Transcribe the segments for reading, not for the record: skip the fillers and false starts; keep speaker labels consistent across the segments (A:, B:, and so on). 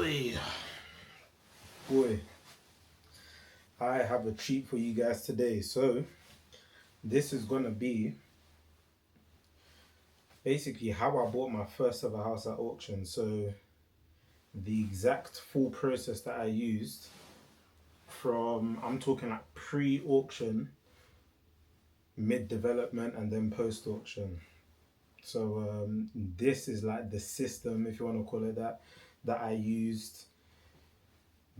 A: Boy, boy, I have a treat for you guys today. So, this is gonna be basically how I bought my first ever house at auction. So, the exact full process that I used from, I'm talking like pre auction, mid development, and then post auction. So, this is like the system, if you want to call it that, that I used,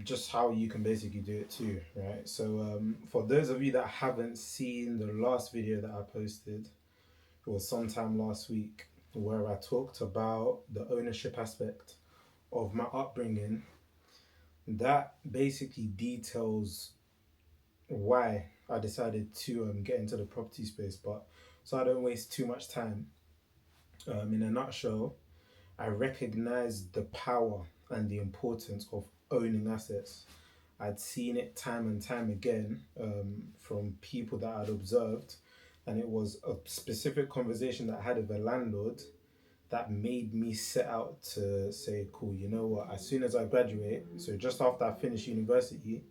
A: just how you can basically do it too, right? So for those of you that haven't seen the last video that I posted, it was sometime last week where I talked about the ownership aspect of my upbringing. That basically details why I decided to get into the property space. But so I don't waste too much time, in a nutshell, I recognize the power and the importance of owning assets. I'd seen it time and time again, from people that I'd observed, and it was a specific conversation that I had with a landlord that made me set out to say, cool, you know what, as soon as I graduate, so just after I finish university,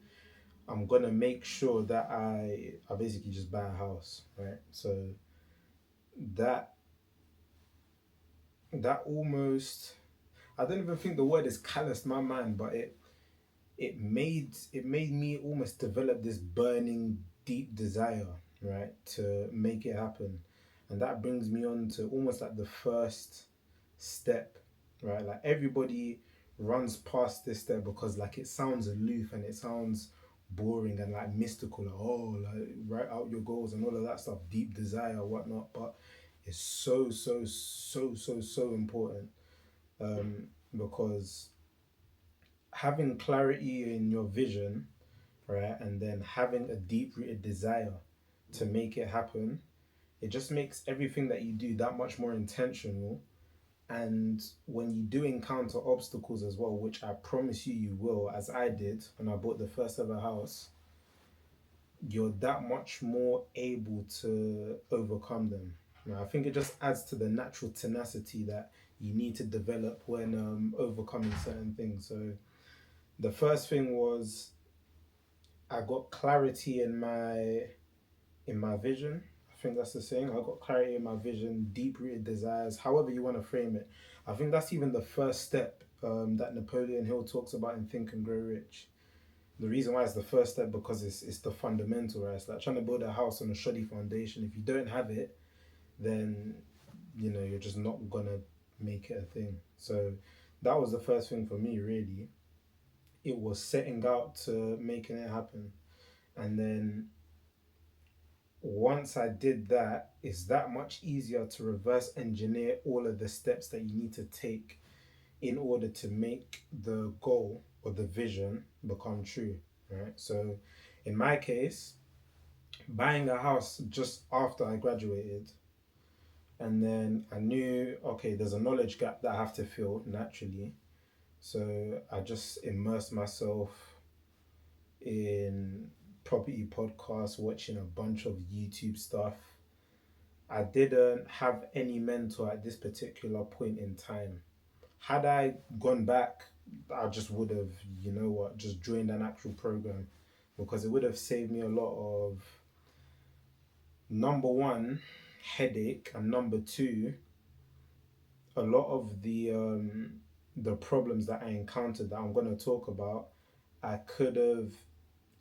A: I'm gonna make sure that I basically just buy a house, right? So that that almost, I don't even think the word is calloused my mind, but it made me almost develop this burning deep desire, right, to make it happen. And that brings me on to almost like the first step, right? Like everybody runs past this step because like it sounds aloof and it sounds boring and like mystical, like, oh, like write out your goals and all of that stuff, deep desire, whatnot. But it's so important, because having clarity in your vision, right, and then having a deep rooted desire to make it happen, it just makes everything that you do that much more intentional. And when you do encounter obstacles as well, which I promise you will, as I did when I bought the first ever house, you're that much more able to overcome them. I think it just adds to the natural tenacity that you need to develop when overcoming certain things. So the first thing was I got clarity in my vision. I think that's the saying. I got clarity in my vision, deep rooted desires, however you want to frame it. I think that's even the first step, that Napoleon Hill talks about in Think and Grow Rich. The reason why it's the first step because it's the fundamental, right? It's like trying to build a house on a shoddy foundation. If you don't have it, then you're just not gonna make it a thing. So that was the first thing for me, really. It was setting out to making it happen. And then once I did that, it's that much easier to reverse engineer all of the steps that you need to take in order to make the goal or the vision become true, right? So, in my case, buying a house just after I graduated, and then I knew, okay, there's a knowledge gap that I have to fill naturally. So, I just immersed myself in property podcasts, watching a bunch of YouTube stuff. I didn't have any mentor at this particular point in time. Had I gone back, I just would have, just joined an actual program because it would have saved me a lot of, number one, headache, and number two, a lot of the problems that I encountered that I'm going to talk about. I could have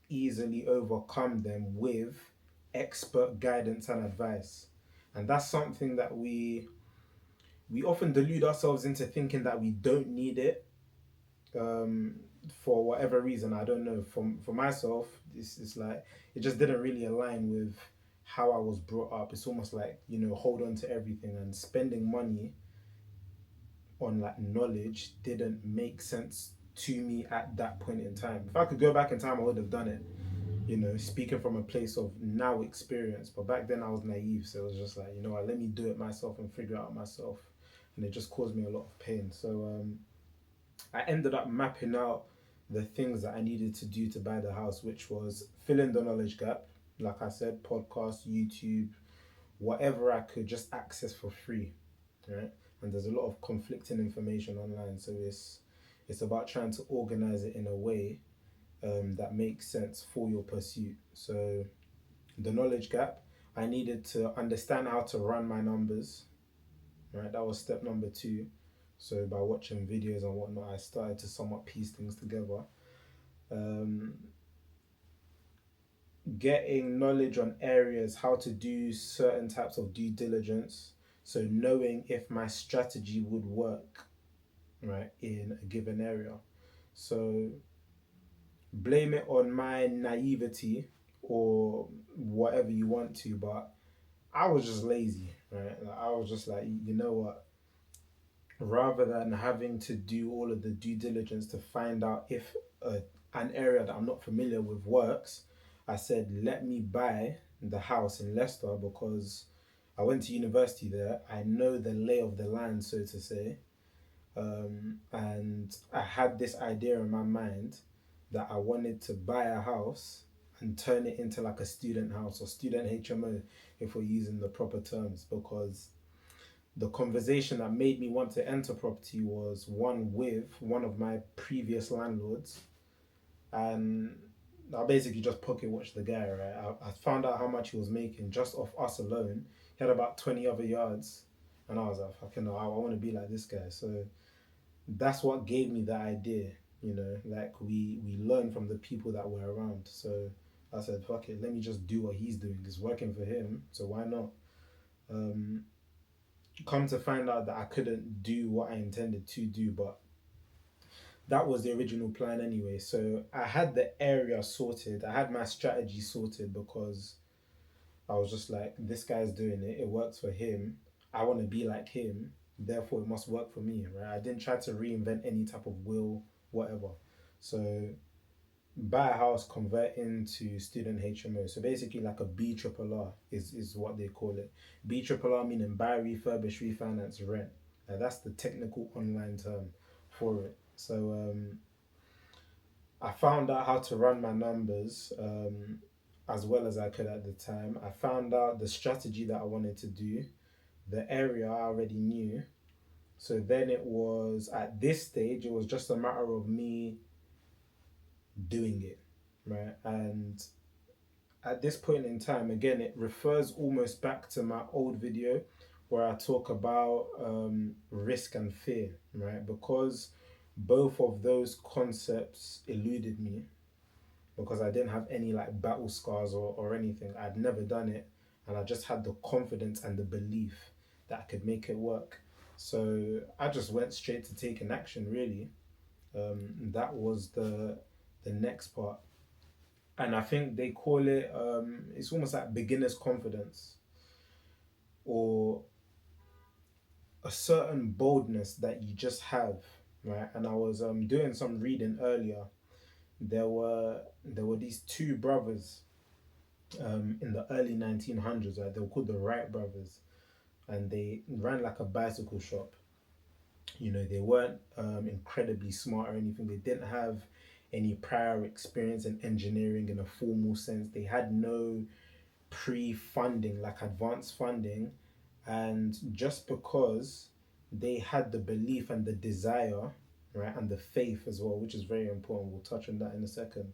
A: easily overcome them with expert guidance and advice. And that's something that we often delude ourselves into thinking that we don't need it, um, for whatever reason. I don't know. For myself, it's like it just didn't really align with how I was brought up. It's almost like hold on to everything, and spending money on like knowledge didn't make sense to me at that point in time. If I could go back in time, I would have done it. Speaking from a place of now experience. But back then I was naive, so it was just like, what, let me do it myself and figure it out myself. And it just caused me a lot of pain. So I ended up mapping out the things that I needed to do to buy the house, which was fill in the knowledge gap. Like I said, podcast, YouTube, whatever I could just access for free, right? And there's a lot of conflicting information online, so it's It's about trying to organize it in a way that makes sense for your pursuit. So the knowledge gap, I needed to understand how to run my numbers, right? That was step number two. So by watching videos and whatnot, I started to somewhat piece things together. Um, Getting knowledge on areas, how to do certain types of due diligence. So knowing if my strategy would work, right, in a given area. So blame it on my naivety or whatever you want to, but I was just lazy, right? Like, I was just like, you know what? Rather than having to do all of the due diligence to find out if an area that I'm not familiar with works, I said, let me buy the house in Leicester because I went to university there. I know the lay of the land, so to say. And I had this idea in my mind that I wanted to buy a house and turn it into like a student house or student HMO if we're using the proper terms, because the conversation that made me want to enter property was one with one of my previous landlords, and I basically just pocket watched the guy. Right, I found out how much he was making just off us alone. He had about 20 other yards, and I was like, "Fucking, I want to be like this guy." So that's what gave me the idea. You know, like we learn from the people that we're around. So I said, "Fuck it, let me just do what he's doing. It's working for him, so why not?" Um, Come to find out that I couldn't do what I intended to do, but that was the original plan anyway. So I had the area sorted, I had my strategy sorted because I was just like, this guy's doing it, it works for him. I want to be like him, therefore it must work for me, right? I didn't try to reinvent any type of will, whatever. So buy a house, convert into student HMO. So basically, like a B triple R is what they call it. B triple R meaning buy, refurbish, refinance, rent. That's the technical online term for it. So I found out how to run my numbers as well as I could at the time. I found out the strategy that I wanted to do, the area I already knew. So then it was at this stage, it was just a matter of me doing it, right? And at this point in time, again, it refers almost back to my old video where I talk about risk and fear, right? Because both of those concepts eluded me because I didn't have any like battle scars or anything. I'd never done it, and I just had the confidence and the belief that I could make it work. So I just went straight to taking action, really. That was the next part, and I think they call it it's almost like beginner's confidence or a certain boldness that you just have, right? And I was doing some reading earlier. There were these two brothers in the early 1900s, right? They were called the Wright brothers, and they ran like a bicycle shop. You know, they weren't incredibly smart or anything. They didn't have any prior experience in engineering in a formal sense. They had no pre-funding, like advanced funding, and just because they had the belief and the desire, right, and the faith as well, which is very important. We'll touch on that in a second.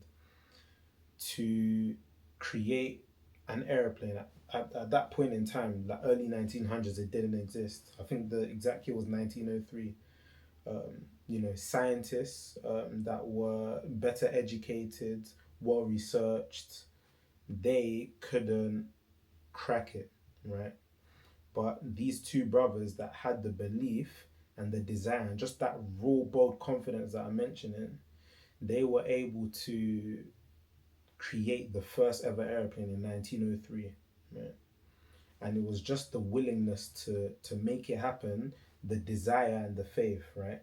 A: To create an airplane at that point in time, like early 1900s, it didn't exist. I think the exact year was 1903. You know, scientists that were better educated, well researched, they couldn't crack it, right? But these two brothers that had the belief and the desire and just that raw, bold confidence that I'm mentioning, they were able to create the first ever airplane in 1903, right? And it was just the willingness to make it happen, the desire and the faith, right?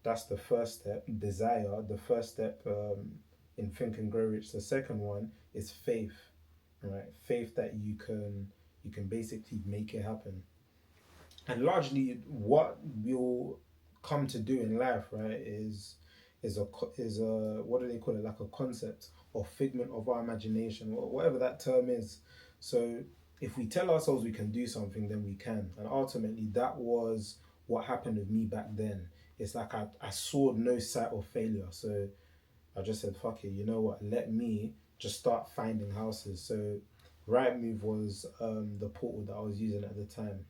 A: That's the first step. Desire, the first step in Think and Grow Rich. The second one is faith, right? Faith that you can basically make it happen. And largely, what we'll come to do in life, right, is a what do they call it? Like a concept or figment of our imagination, or whatever that term is. So if we tell ourselves we can do something, then we can. And ultimately, that was what happened with me back then. it's like I saw no sight of failure. So I just said, fuck it, you know what? Let me just start finding houses. So Rightmove was the portal that I was using at the time.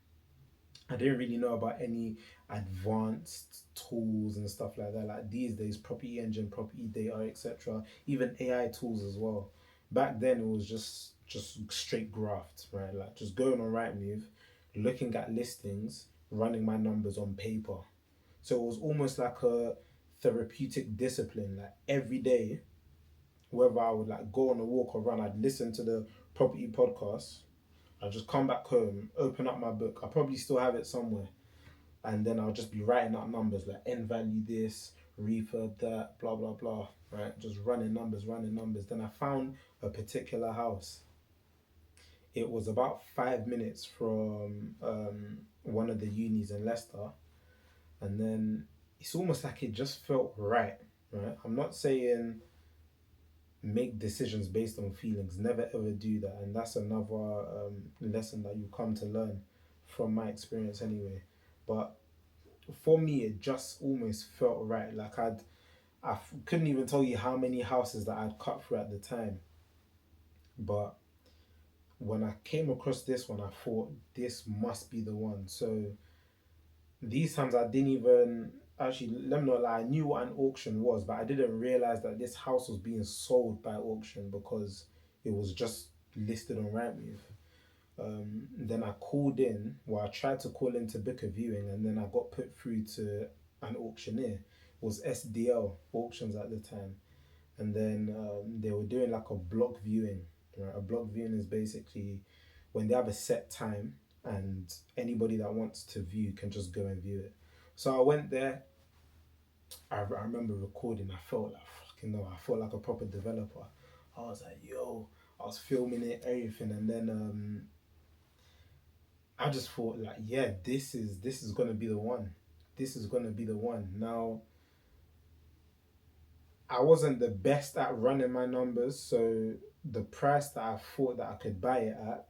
A: I didn't really know about any advanced tools and stuff like that. Like these days, Property Engine, Property Data, etc. Even AI tools as well. Back then, it was just straight graft, right? Like just going on Rightmove, looking at listings, running my numbers on paper. So it was almost like a therapeutic discipline. Like every day, whether I would like go on a walk or run, I'd listen to the property podcast. I'd just come back home, open up my book. I probably still have it somewhere, and then I'll just be writing up numbers like end value this, refurb that, blah blah blah. Right, just running numbers, running numbers. Then I found a particular house. It was about 5 minutes from one of the unis in Leicester, and then it's almost like it just felt right. Right, I'm not saying make decisions based on feelings. Never ever do that, and that's another lesson that you come to learn from my experience anyway. But for me, it just almost felt right. Like couldn't even tell you how many houses that I'd cut through at the time, but when I came across this one, I thought this must be the one. So these times I didn't even actually, let me not lie, I knew what an auction was, but I didn't realize that this house was being sold by auction because it was just listed on Rightmove. Then I called in, well, I tried to call in to book a viewing, and then I got put through to an auctioneer. It was SDL auctions at the time, and then they were doing like a block viewing. Right, a block viewing is basically when they have a set time and anybody that wants to view can just go and view it. So I went there. I remember recording. I felt like fucking no. I felt like a proper developer. I was like, yo. I was filming it, everything, and then I just thought like, yeah, this is gonna be the one. This is gonna be the one. Now, I wasn't the best at running my numbers, so the price that I thought that I could buy it at,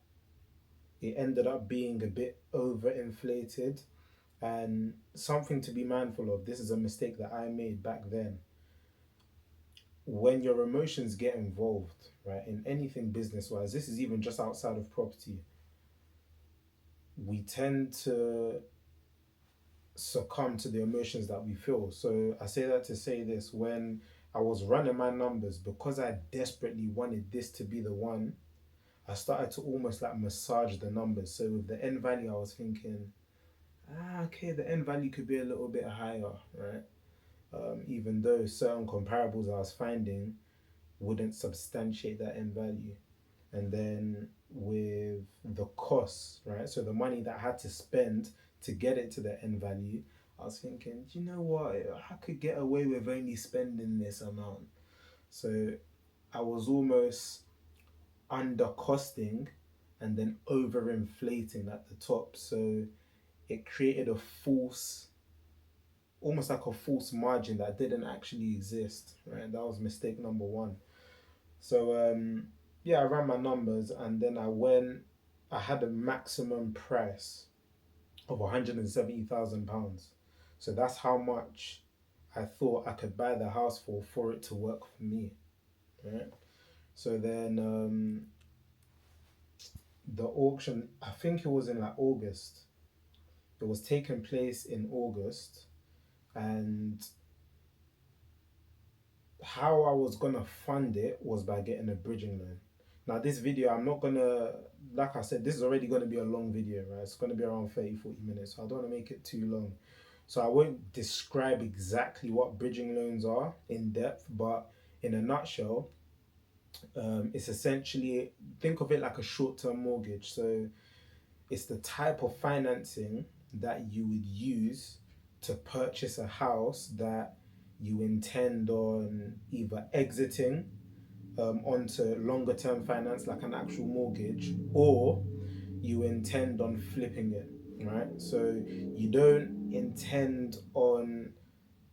A: it ended up being a bit overinflated. And something to be mindful of, this is a mistake that I made back then. When your emotions get involved, right, in anything business wise, this is even just outside of property, we tend to succumb to the emotions that we feel. So I say that to say this: when I was running my numbers, because I desperately wanted this to be the one, I started to almost like massage the numbers. So with the end value, I was thinking, okay, the end value could be a little bit higher, right? Even though certain comparables I was finding wouldn't substantiate that end value. And then with the costs, right? So the money that I had to spend to get it to the end value, I was thinking, do you know what? I could get away with only spending this amount. So I was almost under costing and then overinflating at the top. So it created a false, almost like a false margin that didn't actually exist, right? That was mistake number one. So yeah, I ran my numbers and then I had a maximum price of £170,000. So that's how much I thought I could buy the house for it to work for me, right? So then the auction, I think it was in like August. It was taking place in August, and how I was gonna fund it was by getting a bridging loan. Now this video, I'm not gonna, like I said, this is already gonna be a long video, right? It's gonna be around 30-40 minutes, so I don't wanna make it too long. So I won't describe exactly what bridging loans are in depth, but in a nutshell, it's essentially, think of it like a short-term mortgage. So it's the type of financing that you would use to purchase a house that you intend on either exiting onto longer term finance like an actual mortgage, or you intend on flipping it, right? So you don't intend on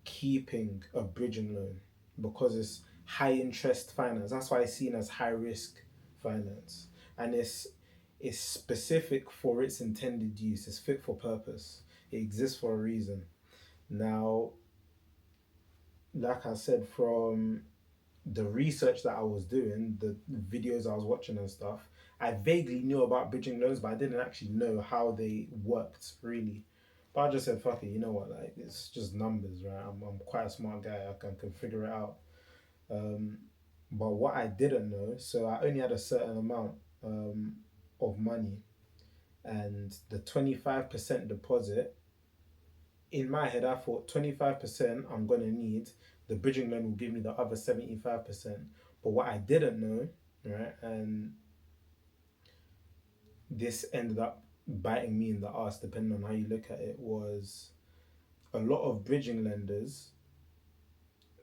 A: keeping a bridging loan because it's high interest finance. That's why it's seen as high risk finance, and it's specific for its intended use. It's fit for purpose. It exists for a reason. Now, like I said, from the research that I was doing, the videos I was watching and stuff, I vaguely knew about bridging loans, but I didn't actually know how they worked really. But I just said, fuck it, you know what? Like, it's just numbers, right? I'm quite a smart guy. I can figure it out. Um, but what I didn't know, so I only had a certain amount um, of money, and the 25% deposit, in my head, I thought 25% I'm going to need, the bridging loan will give me the other 75%. But what I didn't know, right, and this ended up biting me in the ass, depending on how you look at it, was a lot of bridging lenders,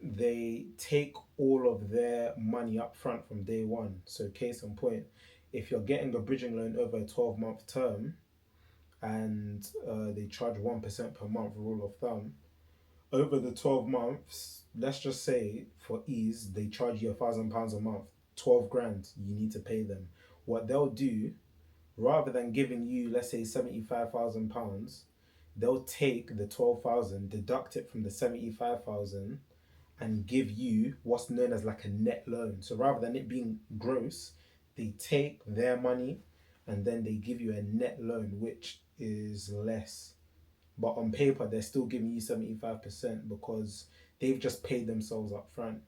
A: they take all of their money up front from day one. So, case in point, if you're getting a bridging loan over a 12-month term and they charge 1% per month, rule of thumb, over the 12 months, let's just say for ease, they charge you £1,000 a month, 12 grand, you need to pay them. What they'll do, rather than giving you, let's say, £75,000, they'll take the 12,000, deduct it from the 75,000, and give you what's known as like a net loan. So rather than it being gross, they take their money and then they give you a net loan, which is less. But on paper, they're still giving you 75% because they've just paid themselves up front.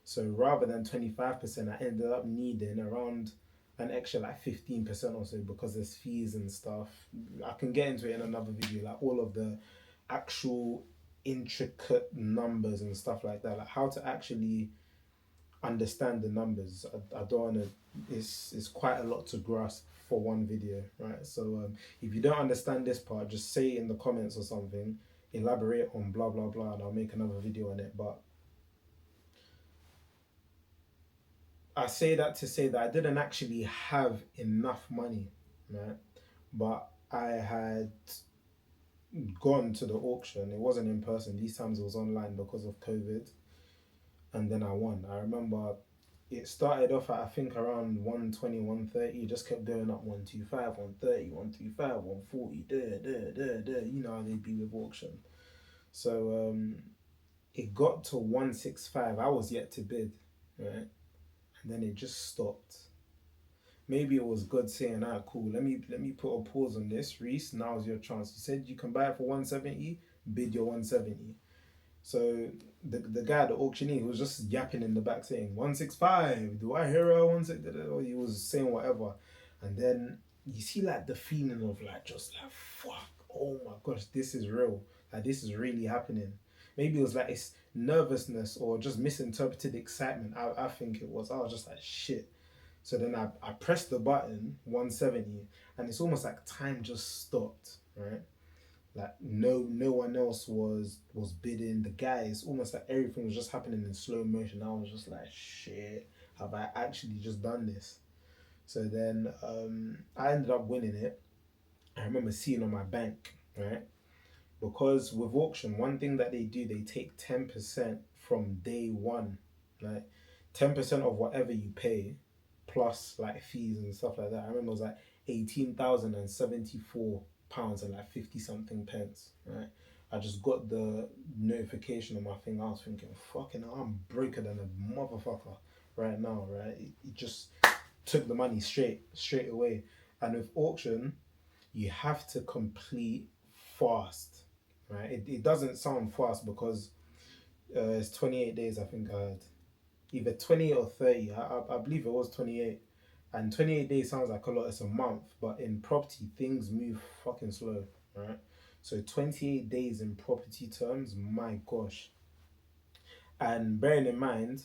A: So rather than 25%, I ended up needing around an extra like 15% or so because there's fees and stuff. I can get into it in another video, like all of the actual intricate numbers and stuff like that, like how to actually understand the numbers. I don't want to. It's quite a lot to grasp for one video, right? So if you don't understand this part, just say it in the comments or something. Elaborate on blah blah blah, and I'll make another video on it. But I say that to say that I didn't actually have enough money, right? But I had gone to the auction. It wasn't in person. These times it was online because of COVID, and then I won. I remember it started off at I think around 120, 130. It just kept going up 125, 130, 135, 140, there. You know how they be with auction. So it got to 165. I was yet to bid, right? And then it just stopped. Maybe it was God saying, "Ah, cool. Let me put a pause on this, Reese. Now's your chance." You said you can buy it for 170. Bid your 170. So the guy, the auctioneer, was just yapping in the back saying 165. Do I hear a 160? Or he was saying whatever, and then you see like the feeling of like just like fuck. Oh my gosh, this is real. Like this is really happening. Maybe it was like it's nervousness or just misinterpreted excitement. I think it was. I was just like shit. So then I pressed the button 170, and it's almost like time just stopped, right? Like no one else was bidding. The guys, almost like everything was just happening in slow motion. I was just like, shit, have I actually just done this? So then I ended up winning it. I remember seeing on my bank, right? Because with auction, one thing that they do, they take 10% from day one, like 10% of whatever you pay, plus like fees and stuff like that. I remember it was like 18,074 pounds and like 50 something pence, right? I just got the notification on my thing. I was thinking, fucking, I'm broker than a motherfucker right now, right? It just took the money straight away. And with auction, you have to complete fast, right? It doesn't sound fast because it's 28 days, I think I had. Either 28 or 30. I believe it was 28. And 28 days sounds like a lot, it's a month, but in property, things move fucking slow, right? So 28 days in property terms, my gosh. And bearing in mind,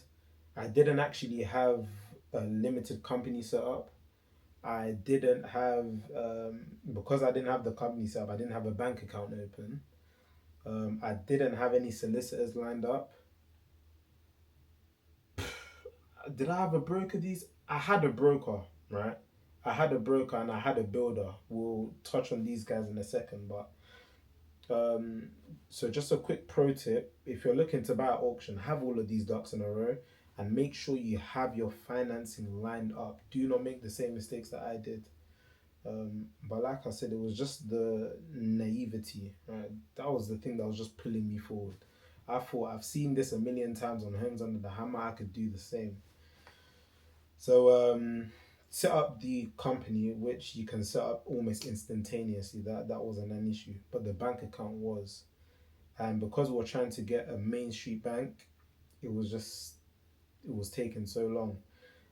A: I didn't actually have a limited company set up. I didn't have, because I didn't have the company set up, I didn't have a bank account open. I didn't have any solicitors lined up. Did I have a broker these? I had a broker, right? I had a broker and I had a builder. We'll touch on these guys in a second, but um, so just a quick pro tip: if you're looking to buy at auction, have all of these ducks in a row and make sure you have your financing lined up. Do not make the same mistakes that I did. But like I said, it was just the naivety, right? That was the thing that was just pulling me forward. I thought I've seen this a million times on Homes Under the Hammer. I could do the same. So set up the company, which you can set up almost instantaneously. That wasn't an issue, but the bank account was. And because we were trying to get a Main Street bank, it was just it was taking so long.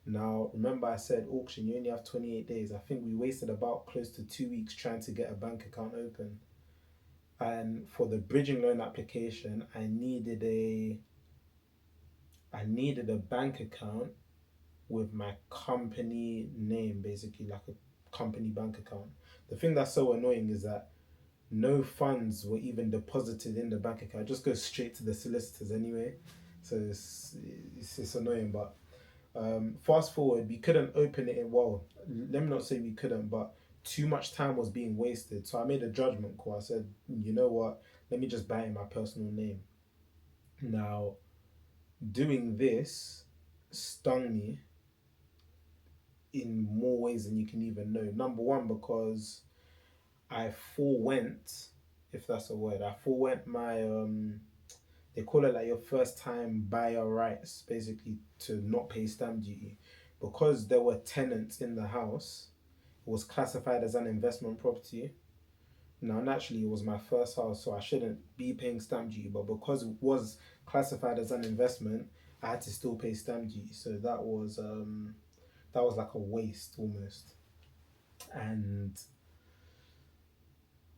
A: Now, remember I said auction, you only have 28 days. I think we wasted about close to 2 weeks trying to get a bank account open. And for the bridging loan application, I needed a bank account with my company name, basically like a company bank account. The thing that's so annoying is that no funds were even deposited in the bank account. It just goes straight to the solicitors anyway. So it's annoying, but fast forward, we couldn't open it. Well, let me not say we couldn't, but too much time was being wasted. So I made a judgment call. I said, you know what? Let me just buy it in my personal name. Now, doing this stung me in more ways than you can even know. Number one, because I forewent, if that's a word, I forewent my they call it like your first time buyer rights, basically to not pay stamp duty. Because there were tenants in the house, it was classified as an investment property. Now, naturally, it was my first house, so I shouldn't be paying stamp duty. But because it was classified as an investment, I had to still pay stamp duty. So that was like a waste almost, and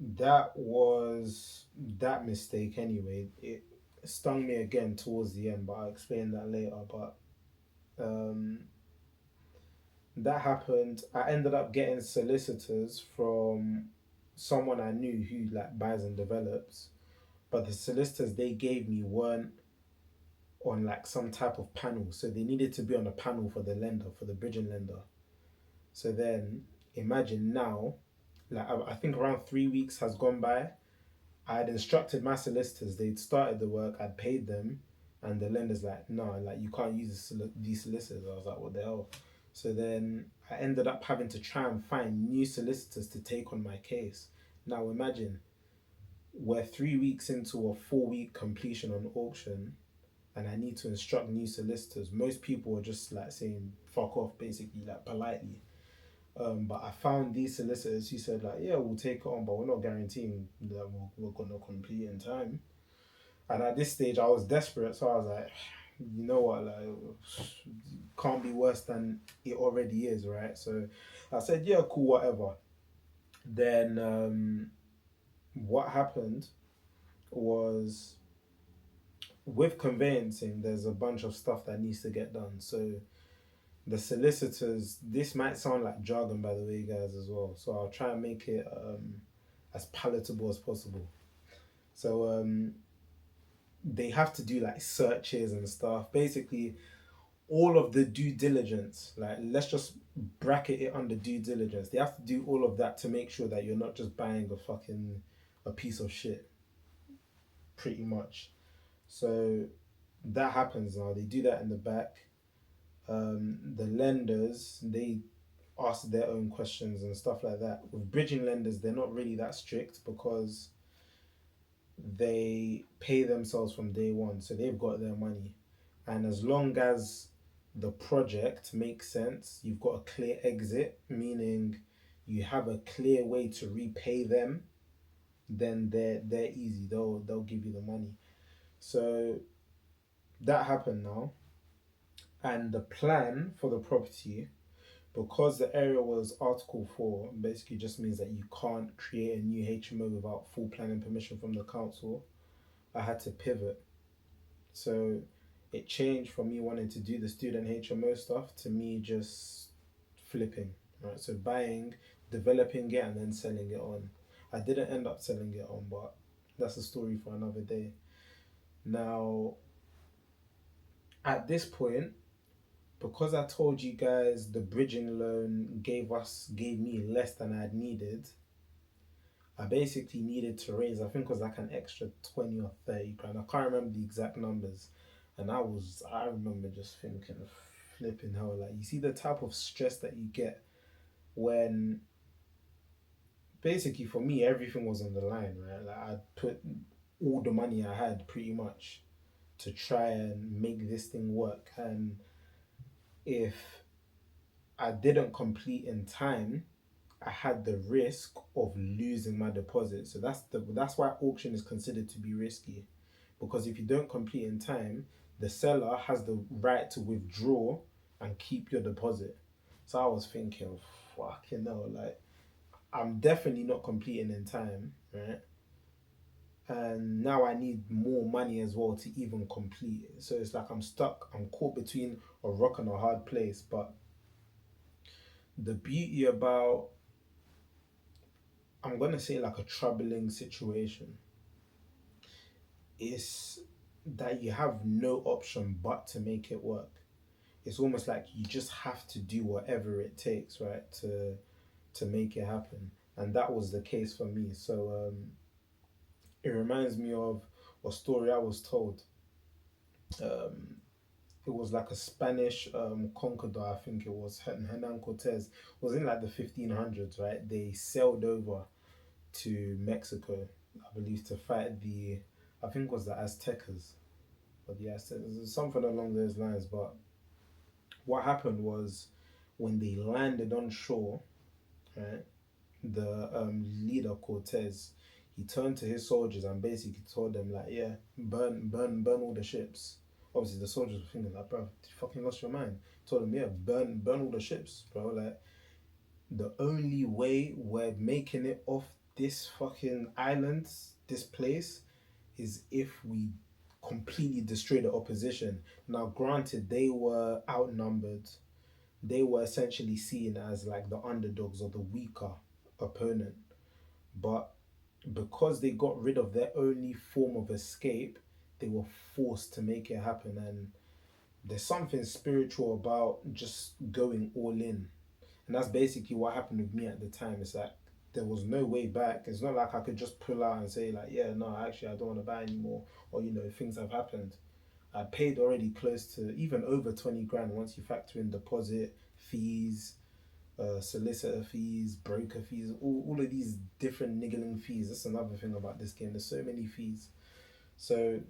A: that was that mistake anyway. It stung me again towards the end, but I'll explain that later. But um, that happened. I ended up getting solicitors from someone I knew who like buys and develops, but the solicitors they gave me weren't on like some type of panel, so they needed to be on a panel for the lender, for the bridging lender. So then imagine now, like I think around 3 weeks has gone by. I had instructed my solicitors, they'd started the work, I'd paid them, and the lender's like, no, like you can't use these solicitors. I was like, what the hell? So then I ended up having to try and find new solicitors to take on my case. Now imagine we're 3 weeks into a 4 week completion on auction, and I need to instruct new solicitors. Most people are just like saying fuck off, basically, like politely. But I found these solicitors who said like, yeah, we'll take it on, but we're not guaranteeing that we're gonna complete in time. And at this stage, I was desperate, so I was like, you know what, like, can't be worse than it already is, right? So I said, yeah, cool, whatever. Then what happened was with conveyancing, there's a bunch of stuff that needs to get done. So the solicitors, this might sound like jargon by the way, guys, as well. So I'll try and make it as palatable as possible. So they have to do like searches and stuff. Basically, all of the due diligence, like let's just bracket it under due diligence. They have to do all of that to make sure that you're not just buying a piece of shit, pretty much. So that happens now. They do that in the back. The lenders they ask their own questions and stuff like that. With bridging lenders, they're not really that strict because they pay themselves from day one, so they've got their money. And as long as the project makes sense, you've got a clear exit, meaning you have a clear way to repay them, then they're easy. They'll give you the money. So that happened now, and the plan for the property, because the area was Article 4, basically just means that you can't create a new HMO without full planning permission from the council. I had to pivot. So it changed from me wanting to do the student HMO stuff to me just flipping. Right? So buying, developing it, and then selling it on. I didn't end up selling it on, but that's a story for another day. Now, at this point, because I told you guys the bridging loan gave me less than I had needed, I basically needed to raise, I think it was like an extra 20 or 30 grand. I can't remember the exact numbers. And I remember just thinking, flipping hell, like you see the type of stress that you get when basically for me everything was on the line, right? Like I put all the money I had pretty much to try and make this thing work. And if I didn't complete in time, I had the risk of losing my deposit. So that's why auction is considered to be risky, because if you don't complete in time, the seller has the right to withdraw and keep your deposit. So I was thinking, fucking hell, like I'm definitely not completing in time, right? And now I need more money as well to even complete it. So it's like I'm stuck. I'm caught between a rock and a hard place. But the beauty about, I'm gonna say like a troubling situation, is that you have no option but to make it work. It's almost like you just have to do whatever it takes, right, to make it happen. And that was the case for me. So it reminds me of a story I was told. Um, it was like a Spanish conqueror, I think it was Hernan Cortez. It was in like the 1500s, right? They sailed over to Mexico, I believe, to fight I think it was the Aztecas, or the Aztecas, something along those lines. But what happened was when they landed on shore, right, the leader Cortez, he turned to his soldiers and basically told them like, yeah, burn all the ships. Obviously, the soldiers were thinking like, bro, you fucking lost your mind. He told them, yeah, burn all the ships, bro. Like the only way we're making it off this fucking island, this place, is if we completely destroy the opposition. Now, granted, they were outnumbered. They were essentially seen as like the underdogs or the weaker opponent. But because they got rid of their only form of escape, they were forced to make it happen. And there's something spiritual about just going all in. And that's basically what happened with me at the time. It's like there was no way back. It's not like I could just pull out and say like, yeah, no, actually I don't want to buy anymore, or things have happened. I paid already close to even over 20 grand once you factor in deposit, fees, solicitor fees, broker fees, all of these different niggling fees. That's another thing about this game. There's so many fees. So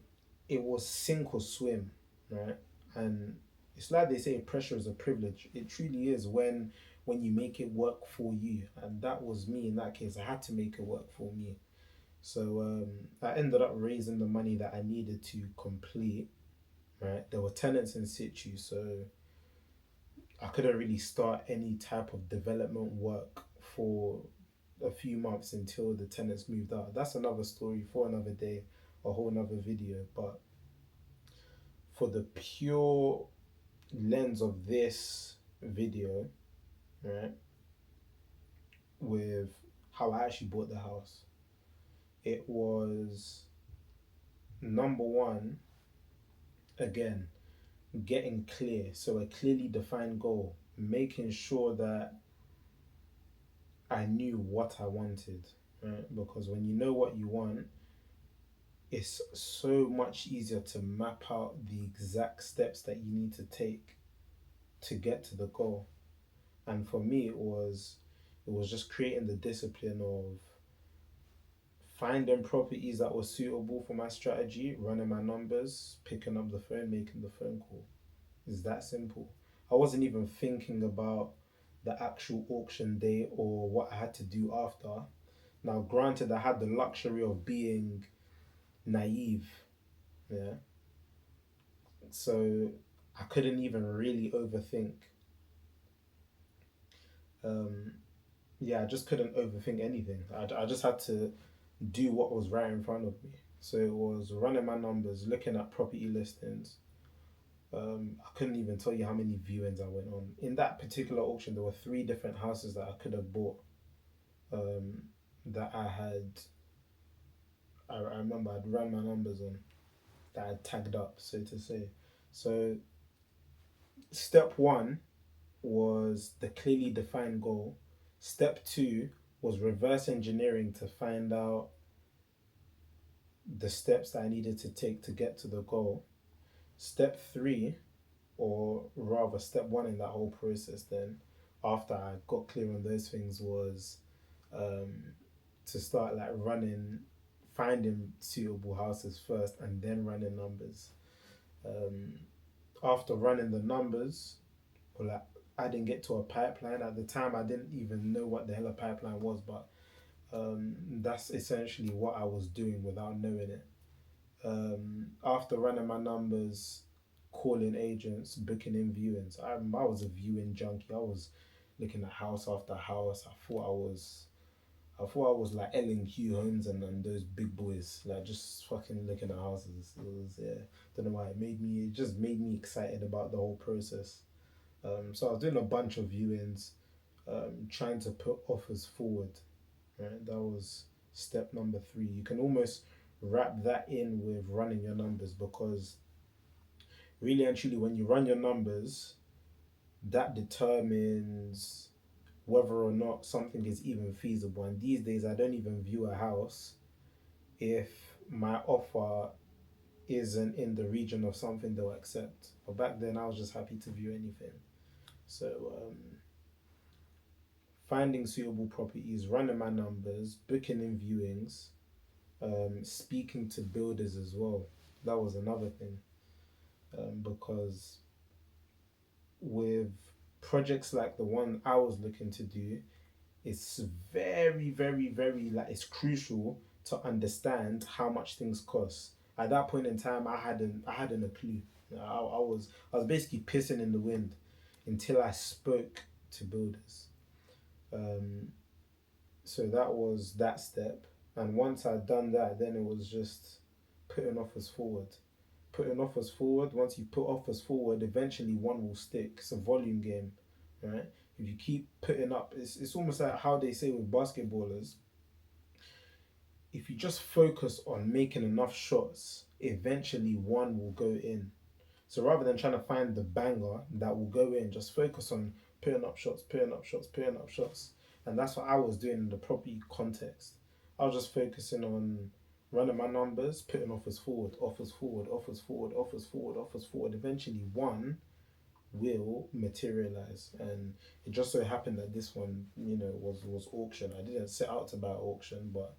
A: it was sink or swim, right? And it's like they say, pressure is a privilege. It truly is when you make it work for you, and that was me in that case. I had to make it work for me. So I ended up raising the money that I needed to complete. Right, there were tenants in situ, so I couldn't really start any type of development work for a few months until the tenants moved out. That's another story for another day, a whole another video. But for the pure lens of this video, right, with how I actually bought the house, it was number one, again, getting clear. So a clearly defined goal, making sure that I knew what I wanted, right? Because when you know what you want, it's so much easier to map out the exact steps that you need to take to get to the goal. And for me, it was just creating the discipline of finding properties that were suitable for my strategy, running my numbers, picking up the phone, making the phone call. It's that simple. I wasn't even thinking about the actual auction day or what I had to do after. Now, granted, I had the luxury of being naive, yeah. So I couldn't even really overthink. Um, yeah, I just couldn't overthink anything. I just had to do what was right in front of me. So it was running my numbers, looking at property listings. I couldn't even tell you how many viewings I went on. In that particular auction, there were three different houses that I could have bought. Um, that I remember I'd run my numbers on, that I tagged up, so to say. So step one was the clearly defined goal. Step two was reverse engineering to find out the steps that I needed to take to get to the goal. Step three, or rather step one in that whole process, then after I got clear on those things, was um, to start like finding suitable houses first and then running numbers. Um, After running the numbers, or like adding it to a pipeline, at the time I didn't even know what the hell a pipeline was, but that's essentially what I was doing without knowing it. After running my numbers, calling agents, booking in viewings. I was a viewing junkie. I was looking at house after house. I thought I was like Ellen Hugh Holmes and those big boys, like just fucking looking at houses. It was, yeah, don't know why it just made me excited about the whole process. So I was doing a bunch of viewings, trying to put offers forward. Right, that was step number three. You can almost wrap that in with running your numbers, because really and truly, when you run your numbers, that determines whether or not something is even feasible. And these days, I don't even view a house if my offer isn't in the region of something they'll accept. But back then, I was just happy to view anything. So, finding suitable properties, running my numbers, booking in viewings, speaking to builders as well. That was another thing, because with projects like the one I was looking to do, it's very, very, very, like, it's crucial to understand how much things cost. At that point in time, I hadn't a clue. I was basically pissing in the wind until I spoke to builders. Um, so that was that step, and once I'd done that, then it was just putting offers forward. Putting offers forward. Once you put offers forward, eventually one will stick. It's a volume game, right? If you keep putting up, it's almost like how they say with basketballers, if you just focus on making enough shots, eventually one will go in. So rather than trying to find the banger that will go in, just focus on putting up shots, putting up shots, putting up shots. And that's what I was doing in the property context. I was just focusing on running my numbers, putting offers forward, offers forward, offers forward, offers forward, offers forward. Eventually, one will materialize. And it just so happened that this one, was auction. I didn't set out to buy auction, but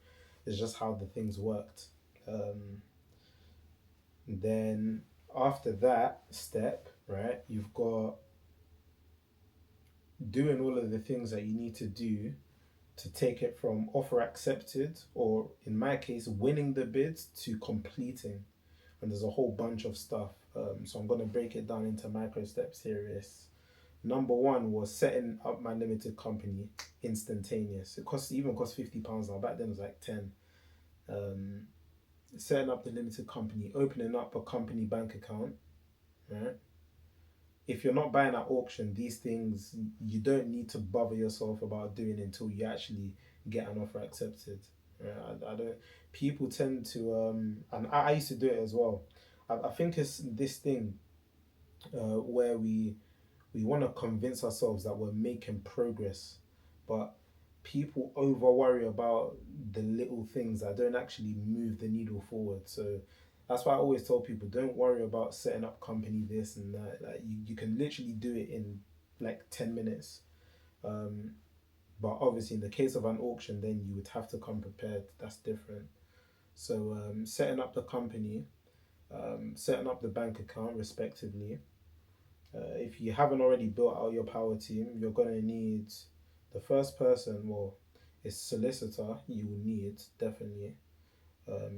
A: it's just how the things worked. Um, then after that step, right, you've got doing all of the things that you need to do to take it from offer accepted, or in my case, winning the bid, to completing. And there's a whole bunch of stuff. So I'm going to break it down into micro steps here. Is number one was setting up my limited company instantaneous. It cost £50 now. Back then it was like 10. Um, Setting up the limited company, opening up a company bank account, right? If you're not buying at auction, these things you don't need to bother yourself about doing until you actually get an offer accepted. Right? I don't. People tend to, and I used to do it as well. I think it's this thing, where we want to convince ourselves that we're making progress, but people over worry about the little things that don't actually move the needle forward. So that's why I always tell people, don't worry about setting up company this and that. Like, you can literally do it in like 10 minutes. Um, but obviously, in the case of an auction, then you would have to come prepared. That's different. So, setting up the company, setting up the bank account, respectively. If you haven't already built out your power team, you're gonna need the first person. Well, it's solicitor. You will need, definitely.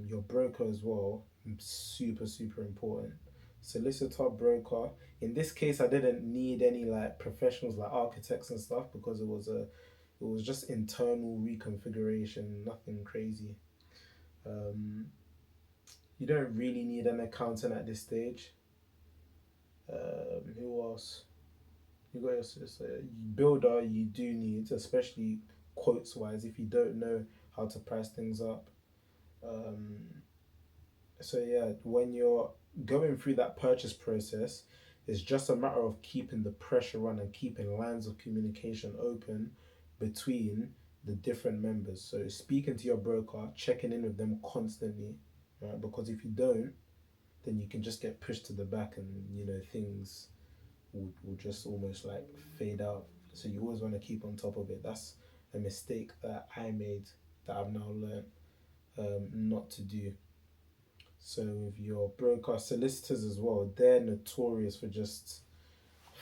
A: Your broker as well. Super, super important. Solicitor, broker. In this case, I didn't need any like professionals like architects and stuff, because it was just internal reconfiguration, nothing crazy. Um, you don't really need an accountant at this stage. Who else? You got your builder. You do need, especially quotes wise, if you don't know how to price things up. Um, so yeah, when you're going through that purchase process, it's just a matter of keeping the pressure on and keeping lines of communication open between the different members. So speaking to your broker, checking in with them constantly, right? Because if you don't, then you can just get pushed to the back, and things will just almost like fade out. So you always want to keep on top of it. That's a mistake that I made that I've now learned not to do. So with your broker solicitors as well, they're notorious for just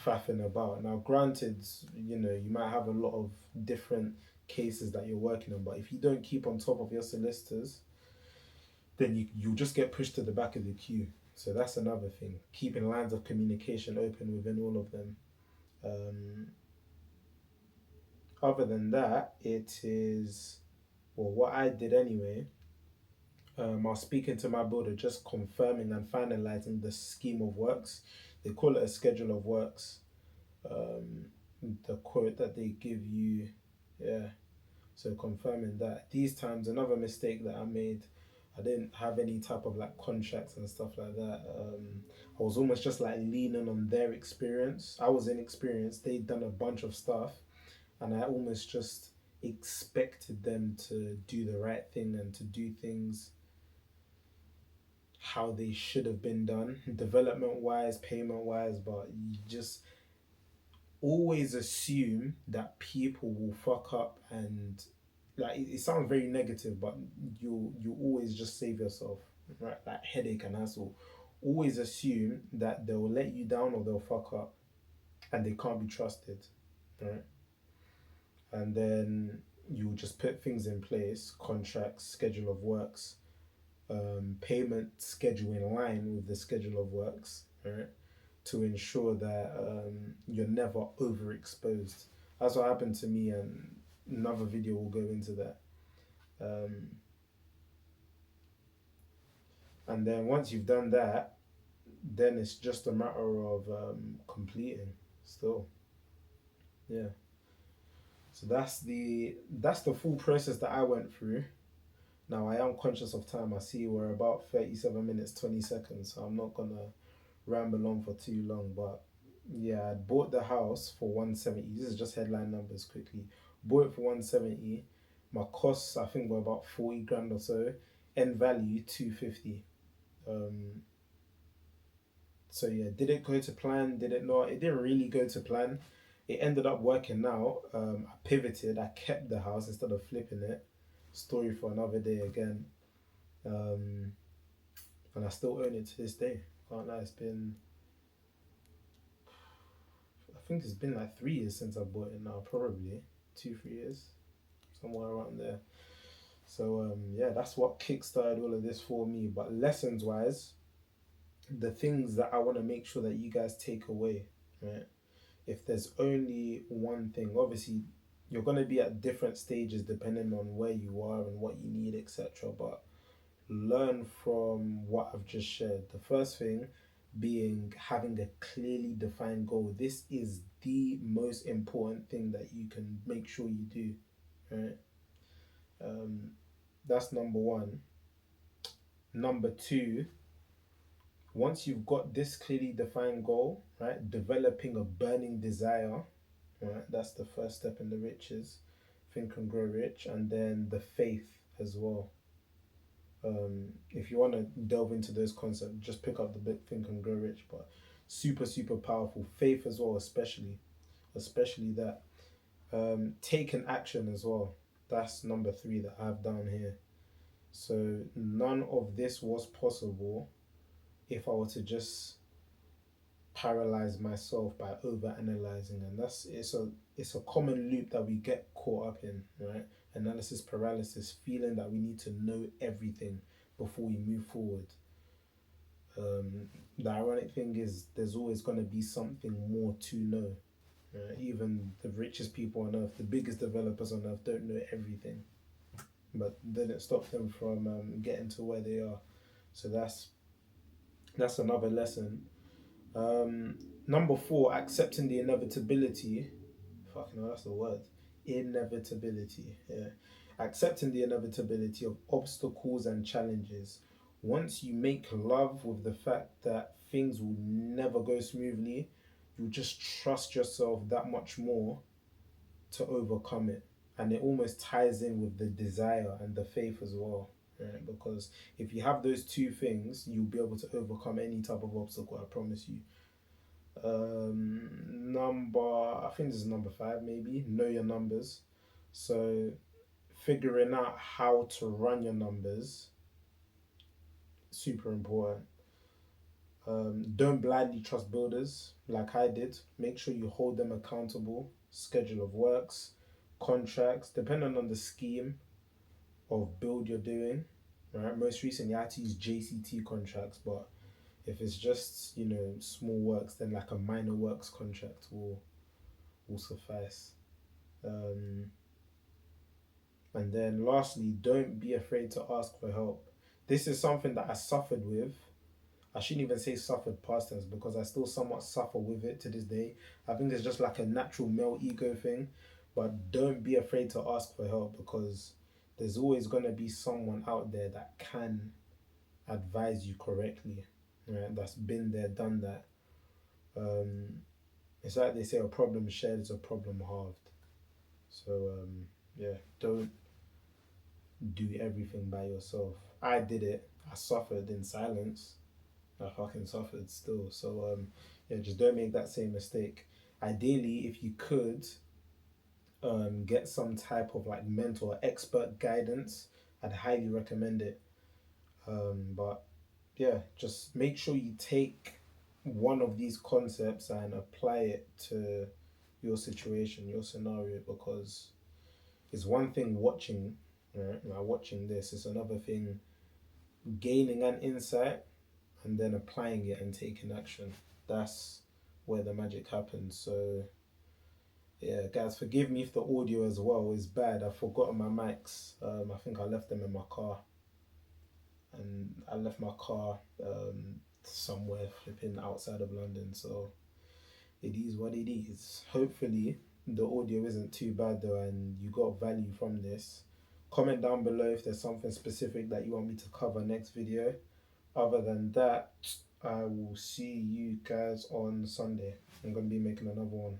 A: faffing about. Now, granted, you might have a lot of different cases that you're working on, but if you don't keep on top of your solicitors, then you'll just get pushed to the back of the queue. So that's another thing. Keeping lines of communication open within all of them. Um, Other than that, it is, well, what I did anyway. I was speaking to my builder, just confirming and finalizing the scheme of works. They call it a schedule of works. Um, the quote that they give you, yeah. So confirming that. These times, another mistake that I made, I didn't have any type of like contracts and stuff like that. I was almost just like leaning on their experience. I was inexperienced. They'd done a bunch of stuff, and I almost just expected them to do the right thing and to do things how they should have been done, development wise, payment wise. But you just always assume that people will fuck up, and like it sounds very negative, but you always just save yourself, right? Like headache and hassle. Always assume that they will let you down or they'll fuck up, and they can't be trusted, right? And then you just put things in place, contracts, schedule of works, payment schedule in line with the schedule of works, right? To ensure that you're never overexposed. That's what happened to me, and another video will go into that. Um, and then once you've done that, then it's just a matter of completing. Still, yeah. So that's the full process that I went through. Now I am conscious of time. I see we're about 37 minutes 20 seconds, so I'm not gonna ramble on for too long. But yeah, I bought the house for 170. This is just headline numbers quickly. Bought it for 170. My costs I think were about 40 grand or so. End value 250. Um, so yeah, did it go to plan? Did it not? It didn't really go to plan. It ended up working out. I pivoted. I kept the house instead of flipping it. Story for another day again. Um, and I still own it to this day. Can't lie, it's been, I think it's been like 3 years since I bought it now, probably 2, 3 years, somewhere around there. So yeah, that's what kickstarted all of this for me. But lessons wise, the things that I want to make sure that you guys take away, right? If there's only one thing, obviously you're gonna be at different stages depending on where you are and what you need, etc. But learn from what I've just shared. The first thing being having a clearly defined goal. This is the most important thing that you can make sure you do, right? Um, that's number one. Number two, once you've got this clearly defined goal, right, developing a burning desire, right, that's the first step in the riches. Think and grow rich, and then the faith as well. If you want to delve into those concepts, just pick up the book Think and Grow Rich. But super, super powerful. Faith as well, especially that. Taking action as well. That's number three that I have down here. So none of this was possible if I were to just paralyze myself by over analyzing, and it's a common loop that we get caught up in, right? Analysis paralysis, feeling that we need to know everything before we move forward. The ironic thing is there's always going to be something more to know, right? Even the richest people on earth, the biggest developers on earth, don't know everything, but didn't stop them from getting to where they are. So that's another lesson. Number four, accepting the inevitability. Fucking hell, that's the word. Inevitability. Yeah. Accepting the inevitability of obstacles and challenges. Once you make love with the fact that things will never go smoothly, you'll just trust yourself that much more to overcome it. And it almost ties in with the desire and the faith as well. Right? Because if you have those two things, you'll be able to overcome any type of obstacle, I promise you. Number, I think this is number five, maybe. Know your numbers. So figuring out how to run your numbers, super important. Don't blindly trust builders like I did. Make sure you hold them accountable. Schedule of works, contracts, depending on the scheme of build you're doing. Right. Most recently, I had to use JCT contracts, but if it's just small works, then like a minor works contract will suffice. Um, and then lastly, don't be afraid to ask for help. This is something that I suffered with. I shouldn't even say suffered past tense because I still somewhat suffer with it to this day. I think it's just like a natural male ego thing. But don't be afraid to ask for help because there's always going to be someone out there that can advise you correctly, right? That's been there, done that. Um, it's like they say a problem shared is a problem halved. So, yeah, don't do everything by yourself. I did it. I suffered in silence. I fucking suffered still. So yeah, just don't make that same mistake. Ideally, if you could get some type of like mentor, expert guidance, I'd highly recommend it. But yeah, just make sure you take one of these concepts and apply it to your situation, your scenario, because it's one thing watching, right? Like watching this, it's another thing gaining an insight and then applying it and taking action. That's where the magic happens. So yeah, guys, forgive me if the audio as well is bad. I've forgotten my mics. I think I left them in my car, and I left my car somewhere flipping outside of London. So it is what it is. Hopefully, the audio isn't too bad though, and you got value from this. Comment down below if there's something specific that you want me to cover next video. Other than that, I will see you guys on Sunday. I'm going to be making another one.